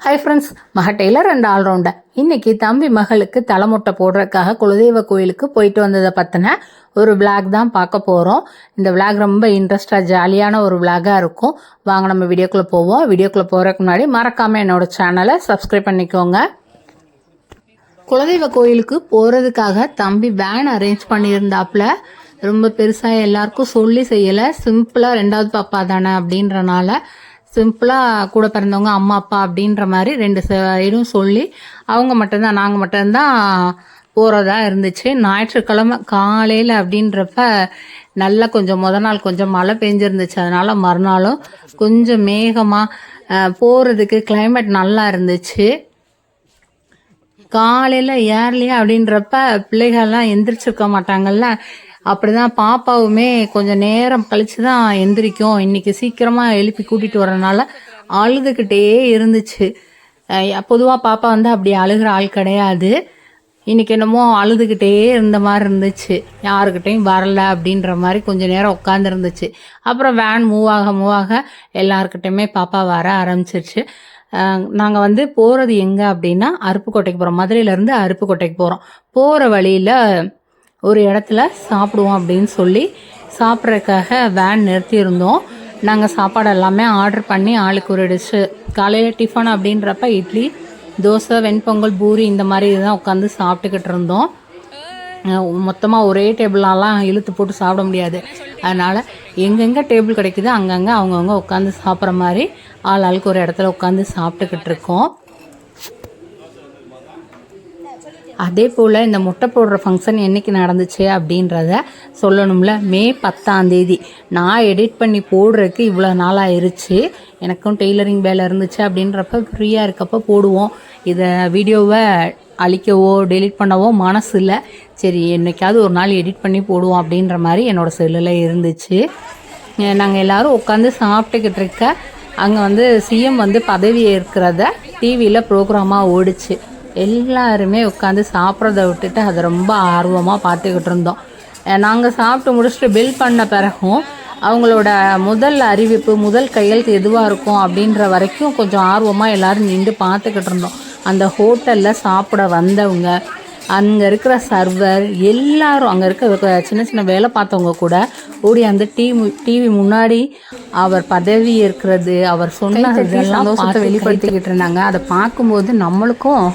Hi friends, மக Taylor and allrounder. இன்னைக்கு தம்பி மகளுக்கு தலைமுட்டை போடுறதுக்காக குலதெய்வ கோயிலுக்கு போயிட்டு வந்ததை பற்றின ஒரு விளாக் தான் பார்க்க போகிறோம். இந்த விளாக் ரொம்ப இன்ட்ரெஸ்டாக ஜாலியான ஒரு விளாகாக இருக்கும். வாங்க நம்ம வீடியோக்குள்ளே போவோம். வீடியோக்குள்ளே போகிறதுக்கு முன்னாடி மறக்காமல் என்னோட சேனலை சப்ஸ்கிரைப் பண்ணிக்கோங்க. குலதெய்வ கோயிலுக்கு போகிறதுக்காக தம்பி வேன் அரேஞ்ச் பண்ணியிருந்தாப்புல. ரொம்ப பெருசாக எல்லாருக்கும் சொல்லி செய்யலை, சிம்பிளாக ரெண்டாவது பாப்பா தானே அப்படின்றனால சிம்பிளாக கூட பிறந்தவங்க அம்மா அப்பா அப்படின்ற மாதிரி ரெண்டு சைடும் சொல்லி அவங்க மட்டும்தான் நாங்கள் மட்டும்தான் போகிறதா இருந்துச்சு. ஞாயிற்றுக்கிழமை காலையில் அப்படின்றப்ப நல்லா கொஞ்சம் நாள் கொஞ்சம் மழை பெஞ்சிருந்துச்சு. அதனால் மறுநாளும் கொஞ்சம் மேகமாக போகிறதுக்கு கிளைமேட் நல்லா இருந்துச்சு. காலையில் ஏர்லியா அப்படின்றப்ப பிள்ளைகள்லாம் எந்திரிச்சிருக்க மாட்டாங்கல்ல, அப்படிதான் பாப்பாவுமே கொஞ்சம் நேரம் கழிச்சு தான் எந்திரிக்கும். இன்னைக்கு சீக்கிரமாக எழுப்பி கூட்டிகிட்டு வரனால அழுதுகிட்டே இருந்துச்சு. பொதுவாக பாப்பா வந்து அப்படி அழுகிற ஆள் கிடையாது. இன்னைக்கு என்னமோ அழுதுகிட்டே இருந்த மாதிரி இருந்துச்சு. யாருக்கிட்டையும் வரல அப்படின்ற மாதிரி கொஞ்சம் நேரம் உட்காந்துருந்துச்சு. அப்புறம் வேன் மூவ் ஆக எல்லாருக்கிட்டையுமே பாப்பா வர ஆரம்பிச்சிருச்சு. நாங்கள் வந்து போகிறது எங்கே அப்படின்னா அருப்புக்கோட்டைக்கு போகிறோம். மதுரையிலேருந்து அருப்புக்கோட்டைக்கு போகிறோம். போகிற வழியில் ஒரு இடத்துல சாப்பிடுவோம் அப்படின்னு சொல்லி சாப்பிட்றதுக்காக வேன் நிறுத்தியிருந்தோம். நாங்கள் சாப்பாடு எல்லாமே ஆர்டர் பண்ணி ஆளுக்கு ஒரு டிஷ்ஷு. காலையில் டிஃபன் அப்படின்றப்ப இட்லி, தோசை, வெண்பொங்கல், பூரி இந்த மாதிரி தான் உட்காந்து சாப்பிட்டுக்கிட்டு இருந்தோம். மொத்தமாக ஒரே டேபிளாலாம் இழுத்து போட்டு சாப்பிட முடியாது. அதனால் எங்கெங்கே டேபிள் கிடைக்குதோ அங்கங்கே அவங்கவுங்க உட்காந்து சாப்பிட்ற மாதிரி ஆளுக்கு ஒரு இடத்துல உட்காந்து சாப்பிட்டுக்கிட்டு இருக்கோம். அதே போல் இந்த முட்டை போடுற ஃபங்க்ஷன் என்றைக்கு நடந்துச்சு அப்படின்றத சொல்லணும்ல. மே 10 நான் எடிட் பண்ணி போடுறதுக்கு இவ்வளோ நாள் ஆயிடுச்சு. எனக்கும் டெய்லரிங் வேலை இருந்துச்சு. அப்படின்றப்ப ஃப்ரீயாக இருக்கப்போ போடுவோம். இதை வீடியோவை அழிக்கவோ டெலிட் பண்ணவோ மனசு இல்லை. சரி, என்றைக்காவது ஒரு நாள் எடிட் பண்ணி போடுவோம் அப்படின்ற மாதிரி என்னோடய செல்லில் இருந்துச்சு. நாங்கள் எல்லோரும் உட்காந்து சாப்பிட்டுக்கிட்டு இருக்க அங்கே வந்து சிஎம் வந்து பதவி ஏற்கிறத டிவியில் ப்ரோக்ராமாக ஓடிச்சு. எல்லாருமே உட்காந்து சாப்பிட்றத விட்டுட்டு அதை ரொம்ப ஆர்வமாக பார்த்துக்கிட்டு இருந்தோம். நாங்கள் சாப்பிட்டு முடிச்சுட்டு பில் பண்ண பிறகும் அவங்களோட முதல் அறிவிப்பு, முதல் கையெழுத்து எதுவாக இருக்கும் அப்படின்ற வரைக்கும் கொஞ்சம் ஆர்வமாக எல்லோரும் நின்று பார்த்துக்கிட்டு இருந்தோம். அந்த ஹோட்டலில் சாப்பிட வந்தவங்க, அங்கே இருக்கிற சர்வர், எல்லாரும் அங்கே இருக்க சின்ன சின்ன வேலை பார்த்தவங்க கூட ஓடி அந்த டிவி முன்னாடி அவர் பதவி ஏற்கிறது, அவர் சொன்ன சந்தோஷத்தை வெளிப்படுத்திக்கிட்டு இருந்தாங்க. அதை பார்க்கும்போது நம்மளுக்கும்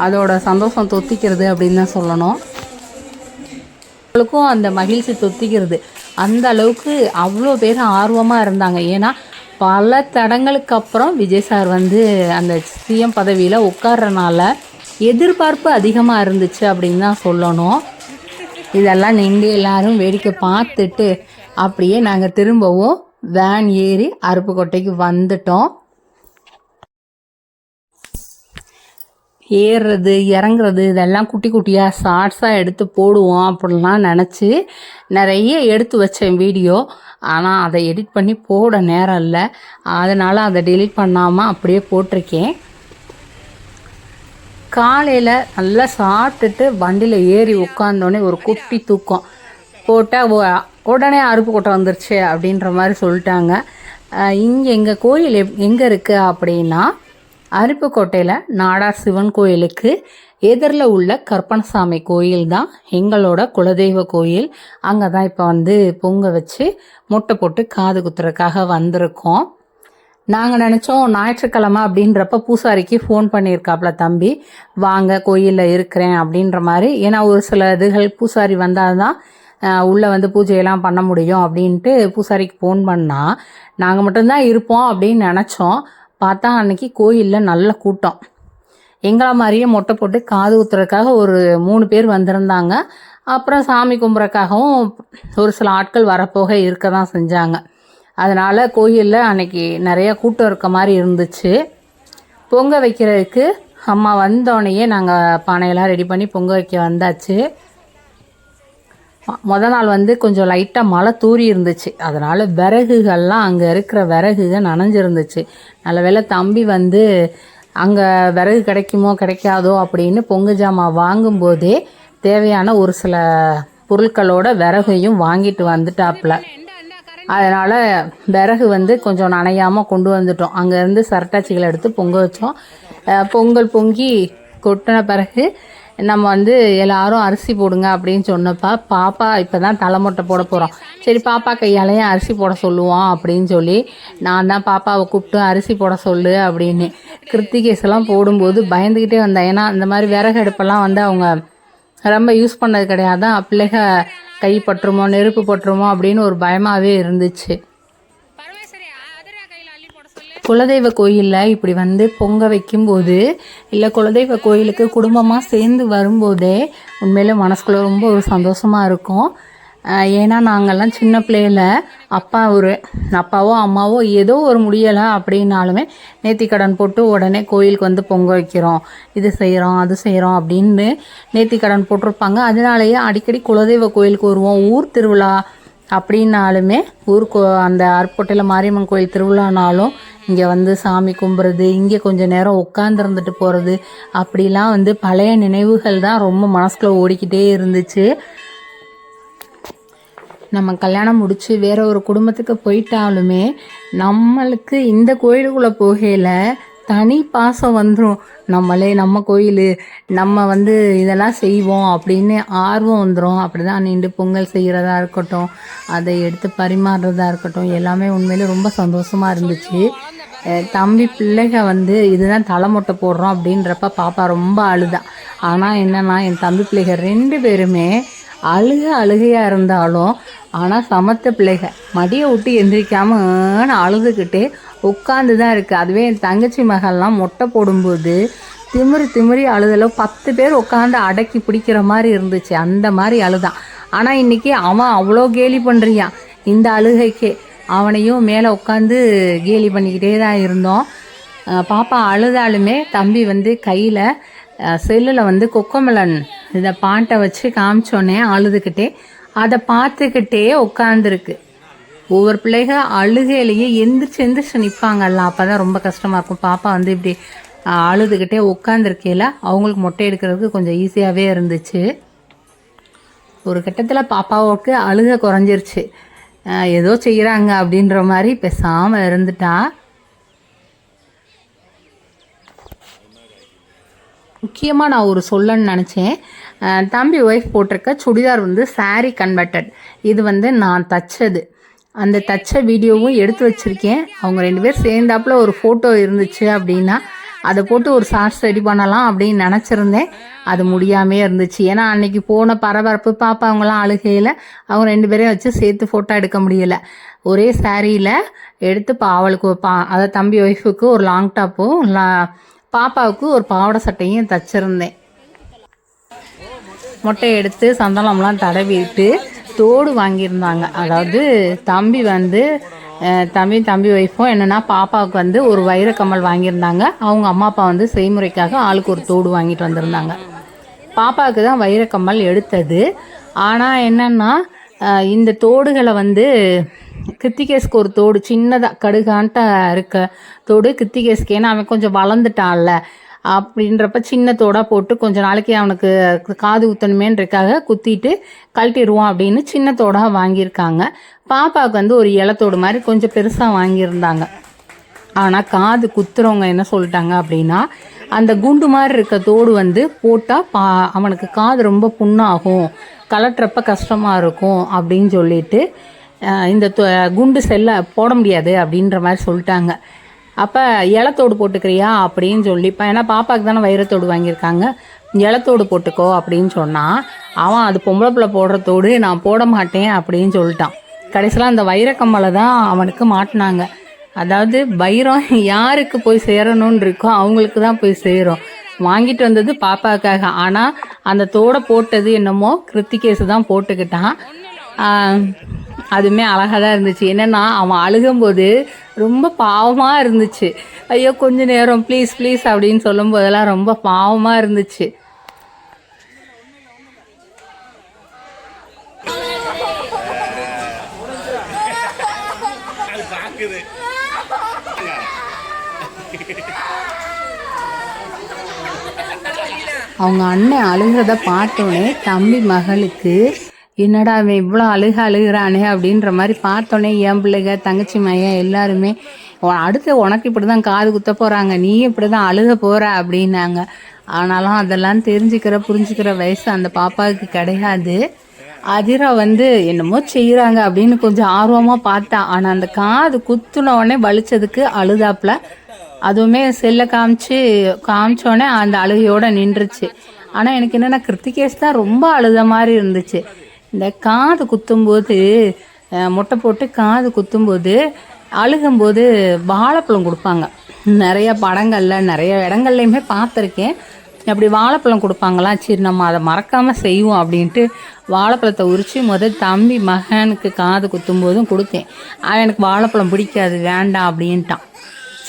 அதோட சந்தோஷம் தொத்திக்கிறது அப்படின்னு தான் சொல்லணும். நம்மளுக்கும் அந்த மகிழ்ச்சி தொத்திக்கிறது. அந்த அளவுக்கு அவ்வளோ பேர் ஆர்வமாக இருந்தாங்க. ஏன்னா பல தடங்களுக்கு அப்புறம் விஜய் சார் வந்து அந்த சிஎம் பதவியில் உட்கார்றனால எதிர்பார்ப்பு அதிகமாக இருந்துச்சு அப்படின்னு தான் சொல்லணும். இதெல்லாம் நின்று எல்லாரும் வேடிக்கை பார்த்துட்டு அப்படியே நாங்கள் திரும்பவும் வேன் ஏறி அருப்புக்கோட்டைக்கு வந்துட்டோம். ஏறுறது இறங்குறது இதெல்லாம் குட்டி குட்டியாக ஷார்ட்ஸாக எடுத்து போடுவோம் அப்படிலாம் நினச்சி நிறைய எடுத்து வச்சேன் வீடியோ. ஆனால் அதை எடிட் பண்ணி போட நேரம் இல்லை. அதனால் அதை டெலிட் பண்ணாமல் அப்படியே போட்டிருக்கேன். காலையில் நல்லா சாப்பிட்டுட்டு வண்டியில் ஏறி உட்காந்தோடனே ஒரு குட்டி தூக்கம் போட்டால் உடனே அருப்புக்கோட்டை வந்துருச்சு அப்படின்ற மாதிரி சொல்லிட்டாங்க. இங்கே எங்கள் கோயில் எங்கே இருக்குது அப்படின்னா அருப்புக்கோட்டையில் நாடார் சிவன் கோயிலுக்கு எதிரில் உள்ள கற்பனசாமி கோயில் தான் எங்களோட குலதெய்வ கோயில். அங்கே தான் இப்போ வந்து பொங்க வச்சு முட்டை போட்டு காது குத்துறதுக்காக வந்திருக்கோம். நாங்கள் நினச்சோம் ஞாயிற்றுக்கிழமை அப்படின்றப்ப பூசாரிக்கு ஃபோன் பண்ணியிருக்காப்புல தம்பி, வாங்க கோயிலில் இருக்கிறேன் அப்படின்ற மாதிரி. ஏன்னா ஒரு சில இதுகள் பூசாரி வந்தால் தான் உள்ளே வந்து பூஜையெல்லாம் பண்ண முடியும் அப்படின்ட்டு பூசாரிக்கு ஃபோன் பண்ணால் நாங்கள் மட்டும்தான் இருப்போம் அப்படின்னு நினச்சோம். பார்த்தா அன்னைக்கு கோயிலில் நல்ல கூட்டம். எங்களை மாதிரியே மொட்டை போட்டு காது ஊத்துறதுக்காக ஒரு 3 பேர் வந்திருந்தாங்க. அப்புறம் சாமி கும்பிட்றதுக்காகவும் ஒரு சில ஆட்கள் வரப்போக இருக்க தான் செஞ்சாங்க. அதனால் கோயிலில் அன்னைக்கு நிறையா கூட்டம் இருக்க மாதிரி இருந்துச்சு. பொங்க வைக்கிறதுக்கு அம்மா வந்தோடனேயே நாங்கள் பானையெல்லாம் ரெடி பண்ணி பொங்க வைக்க வந்தாச்சு. நாள் வந்து கொஞ்சம் லைட்டாக மழை தூரி இருந்துச்சு. அதனால் விறகுகள்லாம் அங்கே இருக்கிற விறகுகள் நனைஞ்சிருந்துச்சு. நல்ல வேளை தம்பி வந்து அங்கே விறகு கிடைக்குமோ கிடைக்காதோ அப்படின்னு பொங்கு ஜாமான் வாங்கும்போதே தேவையான ஒரு சில பொருட்களோட விறகையும் வாங்கிட்டு வந்துட்டாப்புல. அதனால் விறகு வந்து கொஞ்சம் நனையாமல் கொண்டு வந்துட்டோம். அங்கேருந்து சரட்டாச்சிகளை எடுத்து பொங்க வச்சோம். பொங்கல் பொங்கி கொட்டின பிறகு நம்ம வந்து எல்லாரும் அரிசி போடுங்க அப்படின்னு சொன்னப்பா பாப்பா இப்போ தான் தலைமொட்டை போட போகிறோம், சரி பாப்பா கையாலையும் அரிசி போட சொல்லுவோம் அப்படின்னு சொல்லி நான் தான் பாப்பாவை கூப்பிட்டு அரிசி போட சொல்லு அப்படின்னு. கிருத்திகேசெல்லாம் போடும்போது பயந்துக்கிட்டே வந்தேன். ஏன்னா இந்த மாதிரி விறகு அடுப்பெல்லாம் வந்து அவங்க ரொம்ப யூஸ் பண்ணது கிடையாது. பிள்ளைக கை பட்டுருமோ நெருப்பு பட்டுருமோ அப்படின்னு ஒரு பயமாகவே இருந்துச்சு. குலதெய்வ கோயிலில் இப்படி வந்து பொங்க வைக்கும்போது இல்லை குலதெய்வ கோயிலுக்கு குடும்பமாக சேர்ந்து வரும்போதே உண்மையிலே மனசுக்குள்ளே ரொம்ப ஒரு சந்தோஷமாக இருக்கும். ஏன்னா நாங்கள்லாம் சின்ன பிள்ளையில அப்பாவோ அம்மாவோ ஏதோ ஒரு முடியலை அப்படின்னாலுமே நேர்த்திக்கடன் போட்டு உடனே கோயிலுக்கு வந்து பொங்க வைக்கிறோம், இது செய்கிறோம் அது செய்கிறோம் அப்படின்னு நேர்த்திக்கடன் போட்டிருப்பாங்க. அதனாலேயே அடிக்கடி குலதெய்வ கோயிலுக்கு வருவோம். ஊர் திருவிழா அப்படின்னாலுமே அந்த அருப்புக்கோட்டையில் மாரியம்மன் கோயில் திருவிழானாலும் இங்கே வந்து சாமி கும்பிட்றது, இங்கே கொஞ்சம் நேரம் உட்காந்துருந்துட்டு போகிறது, அப்படிலாம் வந்து பழைய நினைவுகள் தான் ரொம்ப மனசுக்குள்ளே ஓடிக்கிட்டே இருந்துச்சு. நம்ம கல்யாணம் முடித்து வேற ஒரு குடும்பத்துக்கு போயிட்டாலுமே நம்மளுக்கு இந்த கோயிலுக்குள்ளே போகையில் தனி பாசம் வந்துடும். நம்ம கோயில் நம்ம வந்து இதெல்லாம் செய்வோம் அப்படின்னு ஆர்வம் வந்துடும். அப்படி தான் நின்று பொங்கல் செய்கிறதா இருக்கட்டும், அதை எடுத்து பரிமாறுறதா இருக்கட்டும், எல்லாமே உண்மையிலே ரொம்ப சந்தோஷமாக இருந்துச்சு. தம்பி பிள்ளைக வந்து இதுதான் தலைமொட்டை போடுறோம் அப்படின்றப்ப பாப்பா ரொம்ப அழுதான். ஆனால் என்னென்னா என் தம்பி பிள்ளைக 2 பேருமே அழுகையாக இருந்தாலும் ஆனால் சமத்த பிள்ளைக மடியை விட்டு எந்திரிக்காமல் அழுதுகிட்டே உட்காந்து தான் இருக்குது. அதுவே என் தங்கச்சி மகள்லாம் மொட்டை போடும்போது திமிரி அழுதல 10 பேர் உட்காந்து அடக்கி பிடிக்கிற மாதிரி இருந்துச்சு. அந்த மாதிரி அழுதான். ஆனால் இன்றைக்கி அவன் அவ்வளோ கேலி பண்ணுறியான். இந்த அழுகைக்கே அவனையும் மேலே உட்காந்து கேலி பண்ணிக்கிட்டே தான் இருந்தோம். பாப்பா அழுதாலுமே தம்பி வந்து கையில் செல்லில் வந்து கொக்கோமெலன் இதை பாட்டை வச்சு காமிச்சோன்னே அழுதுகிட்டே அதை பார்த்துக்கிட்டே உட்காந்துருக்கு. ஒவ்வொரு பிள்ளைக அழுகையிலேயே எந்திரிச்சு நிற்பாங்கல்ல, அப்போ தான் ரொம்ப கஷ்டமாக இருக்கும். பாப்பா வந்து இப்படி அழுதுகிட்டே உட்காந்துருக்கையில் அவங்களுக்கு மொட்டை எடுக்கிறதுக்கு கொஞ்சம் ஈஸியாகவே இருந்துச்சு. ஒரு கட்டத்தில் பாப்பாவுக்கு அழுகை குறைஞ்சிருச்சு. ஏதோ செய்கிறாங்க அப்படின்ற மாதிரி பேசாமல் இருந்துட்டா. முக்கியமாக நான் ஒரு சொல்லன்னு நினச்சேன். தம்பி ஒய்ஃப் போட்டிருக்க சுடிதார் வந்து சாரீ கன்வெர்ட்டட். இது வந்து நான் தச்சது. அந்த தச்ச வீடியோவும் எடுத்து வச்சுருக்கேன். அவங்க 2 பேர் சேர்ந்தாப்புல ஒரு ஃபோட்டோ இருந்துச்சு அப்படின்னா அதை போட்டு ஒரு ஷார்ட்ஸ் ரெடி பண்ணலாம் அப்படின்னு நினச்சிருந்தேன். அது முடியாமே இருந்துச்சு. ஏன்னா அன்றைக்கி போன பரபரப்பு பாப்பா அவங்களாம் அழுகையில் அவங்க 2 பேரையும் வச்சு சேர்த்து ஃபோட்டோ எடுக்க முடியலை. ஒரே சாரியில் எடுத்து அவளுக்கு அதை தம்பி ஒய்ஃபுக்கு ஒரு லாங் டாப்பும் பாப்பாவுக்கு ஒரு பாவாடை சட்டையும் தச்சிருந்தேன். மொட்டை எடுத்து சந்தனம்லாம் தடவிட்டு தோடு வாங்கியிருந்தாங்க. அதாவது தம்பி ஒய்ஃபும் என்னென்னா பாப்பாவுக்கு வந்து ஒரு வைரக்கம்மல் வாங்கியிருந்தாங்க. அவங்க அம்மா அப்பா வந்து செய்முறைக்காக ஆளுக்கு ஒரு தோடு வாங்கிட்டு வந்திருந்தாங்க. பாப்பாவுக்கு தான் வைரக்கம்மல் எடுத்தது. ஆனால் என்னென்னா இந்த தோடுகளை வந்து கிருத்திகேஸ்க்கு ஒரு தோடு சின்னதாக கடுகான்ட்ட இருக்க தோடு கிருத்திகேஸ்க்கு, ஏன்னா அவன் கொஞ்சம் வளர்ந்துட்டான்ல அப்படின்றப்ப சின்ன தோடாக போட்டு கொஞ்ச நாளைக்கு அவனுக்கு காது குத்தணுமேன்றக்காக குத்திட்டு கழட்டிடுவோம் அப்படின்னு சின்ன தோடாக வாங்கியிருக்காங்க. பாப்பாவுக்கு வந்து ஒரு இலத்தோடு மாதிரி கொஞ்சம் பெருசாக வாங்கியிருந்தாங்க. ஆனால் காது குத்துறவங்க என்ன சொல்லிட்டாங்க அப்படின்னா அந்த குண்டு மாதிரி இருக்க தோடு வந்து போட்டால் அவனுக்கு காது ரொம்ப புண்ணாகும், கலட்டுறப்ப கஷ்டமாக இருக்கும் அப்படின்னு சொல்லிட்டு இந்த குண்டு செல்லை போட முடியாது அப்படின்ற மாதிரி சொல்லிட்டாங்க. அப்போ இலத்தோடு போட்டுக்கிறியா அப்படின்னு சொல்லி ஏன்னா பாப்பாவுக்கு தானே வைரத்தோடு வாங்கியிருக்காங்க, இலத்தோடு போட்டுக்கோ அப்படின்னு சொன்னால் அவன் அது பொம்பளை பிள்ளை போடுற தோடு நான் போட மாட்டேன் அப்படின்னு சொல்லிட்டான். கடைசியில் அந்த வைரக்கம்மலை தான் அவனுக்கு மாட்டினாங்க. அதாவது வைரம் யாருக்கு போய் சேரணும்னு இருக்கோ அவங்களுக்கு தான் போய் சேரும். வாங்கிட்டு வந்தது பாப்பாவுக்காக. ஆனால் அந்த தோடை போட்டது என்னமோ கிருத்திகேசு தான் போட்டுக்கிட்டான். அதுவுமே அழகாக தான் இருந்துச்சு. என்னென்னா அவன் அழுகும்போது ரொம்ப பாவமாக இருந்துச்சு. ஐயோ கொஞ்ச நேரம் ப்ளீஸ் ப்ளீஸ் அப்படின்னு சொல்லும் போதெல்லாம் ரொம்ப பாவமாக இருந்துச்சு. அவங்க அண்ணன் அழுகிறத பார்த்தோன்னே தம்பி மகளுக்கு என்னடா அவன் இவ்வளோ அழுகிறானே அப்படின்ற மாதிரி பார்த்தோன்னே என் பிள்ளைங்க தங்கச்சி மையன் எல்லாருமே அடுத்து உனக்கு இப்படி தான் காது குத்த போகிறாங்க, நீ இப்படி தான் அழுக போகிற அப்படின்னாங்க. ஆனாலும் அதெல்லாம் புரிஞ்சுக்கிற வயசு அந்த பாப்பாவுக்கு கிடையாது. அதிரா வந்து என்னமோ செய்கிறாங்க அப்படின்னு கொஞ்சம் ஆர்வமாக பார்த்தா. ஆனால் அந்த காது குத்துன உடனே வலிச்சதுக்கு அழுதாப்புல. அதுவுமே செல்லை காமிச்சோடனே அந்த அழுகையோடு நின்றுச்சு. ஆனால் எனக்கு என்னென்னா கிருத்திகேஷ் தான் ரொம்ப அழுத மாதிரி இருந்துச்சு. இந்த காது குத்தும்போது முட்டை போட்டு காது குத்தும்போது அழுகும்போது வாழைப்பழம் கொடுப்பாங்க. நிறைய படங்களில் நிறைய இடங்கள்லையுமே பார்த்துருக்கேன். அப்படி வாழைப்பழம் கொடுப்பாங்களா, சரி நம்ம அதை மறக்காமல் செய்வோம் அப்படின்ட்டு வாழைப்பழத்தை உரித்து தம்பி மகனுக்கு காது குத்தும்போதும் கொடுத்தேன். எனக்கு வாழைப்பழம் பிடிக்காது, வேண்டாம் அப்படின்ட்டான்.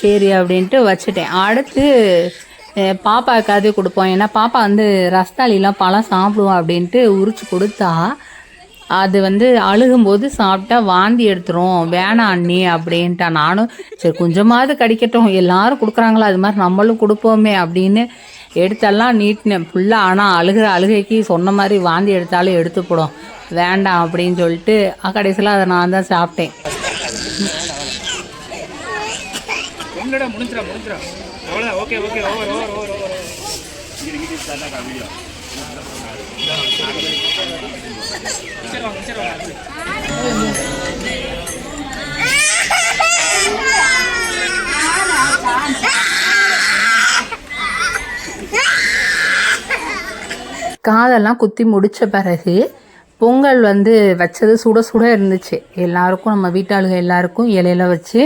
சரி அப்படின்ட்டு வச்சுட்டேன். அடுத்து பாப்பாவுக்காவது கொடுப்போம், ஏன்னா பாப்பா வந்து ரஸ்தாலிலாம் பழம் சாப்பிடுவோம் அப்படின்ட்டு உரித்து கொடுத்தா அது வந்து அழுகும்போது சாப்பிட்டா வாந்தி எடுத்துரும், வேணாம் அண்ணி அப்படின்ட்டா. நானும் சரி கொஞ்சமாவது கடிக்கட்டும், எல்லாரும் கொடுக்குறாங்களா அது மாதிரி நம்மளும் கொடுப்போமே அப்படின்னு எடுத்தெல்லாம் நீட்டினேன் ஃபுல்லாக. ஆனால் அழுகைக்கு சொன்ன மாதிரி வாந்தி எடுத்தாலும் எடுத்து போடும், வேண்டாம் அப்படின்னு சொல்லிட்டு கடைசியில் அதை நான் தான் சாப்பிட்டேன். காதெல்லாம் குத்தி முடித்த பிறகு பொங்கல் வந்து வச்சது சுட சுட இருந்துச்சு. எல்லாருக்கும் நம்ம வீட்டாளுங்க எல்லாருக்கும் இலையில வச்சு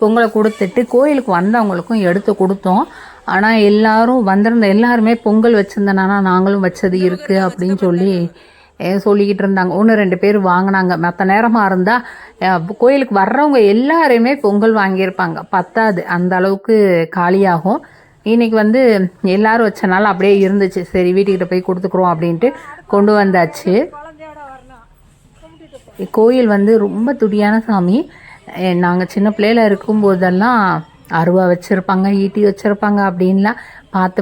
பொங்கலை கொடுத்துட்டு கோயிலுக்கு வந்தவங்களுக்கும் எடுத்து கொடுத்தோம். ஆனால் எல்லாரும் வந்திருந்த எல்லாருமே பொங்கல் வச்சுருந்தனானா நாங்களும் வச்சது இருக்குது அப்படின்னு சொல்லிக்கிட்டு இருந்தாங்க. 1-2 பேர் வாங்கினாங்க. மற்ற நேரமாக இருந்தால் கோயிலுக்கு வர்றவங்க எல்லாருமே பொங்கல் வாங்கியிருப்பாங்க, பத்தாது, அந்த அளவுக்கு காலியாகும். இன்றைக்கி வந்து எல்லோரும் வச்சனால அப்படியே இருந்துச்சு. சரி வீட்டுக்கிட்ட போய் கொடுத்துக்குறோம் அப்படின்ட்டு கொண்டு வந்தாச்சு. கோயில் வந்து ரொம்ப துடியான சாமி. நாங்கள் சின்ன பிள்ளையில் இருக்கும்போதெல்லாம் அருவா வச்சுருப்பாங்க, ஈட்டி வச்சுருப்பாங்க அப்படின்லாம்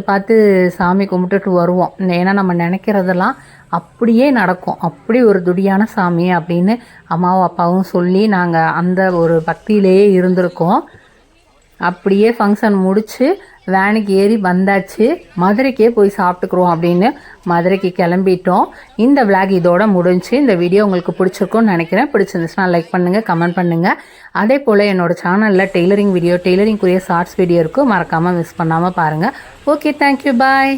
பார்த்து சாமி கும்பிட்டுட்டு வருவோம். ஏன்னா நம்ம நினைக்கிறதெல்லாம் அப்படியே நடக்கும். அப்படி ஒரு துடியான சாமி அப்படின்னு அம்மாவும் அப்பாவும் சொல்லி நாங்கள் அந்த ஒரு பக்தியிலேயே இருந்திருக்கோம். அப்படியே ஃபங்க்ஷன் முடித்து வேனுக்கு ஏறி வந்தாச்சு. மதுரைக்கே போய் சாப்பிட்டுக்குறோம் அப்படின்னு மதுரைக்கு கிளம்பிட்டோம். இந்த விளாக் இதோட முடிஞ்சு. இந்த வீடியோ உங்களுக்கு பிடிச்சிருக்கும்னு நினைக்கிறேன். பிடிச்சிருந்துச்சுன்னா லைக் பண்ணுங்கள், கமெண்ட் பண்ணுங்கள். அதே போல் என்னோடய சேனலில் டெய்லரிங்குரிய ஷார்ட்ஸ் வீடியோ இருக்குது, மறக்காமல் மிஸ் பண்ணாமல் பாருங்கள். ஓகே, தேங்க்யூ, பாய்.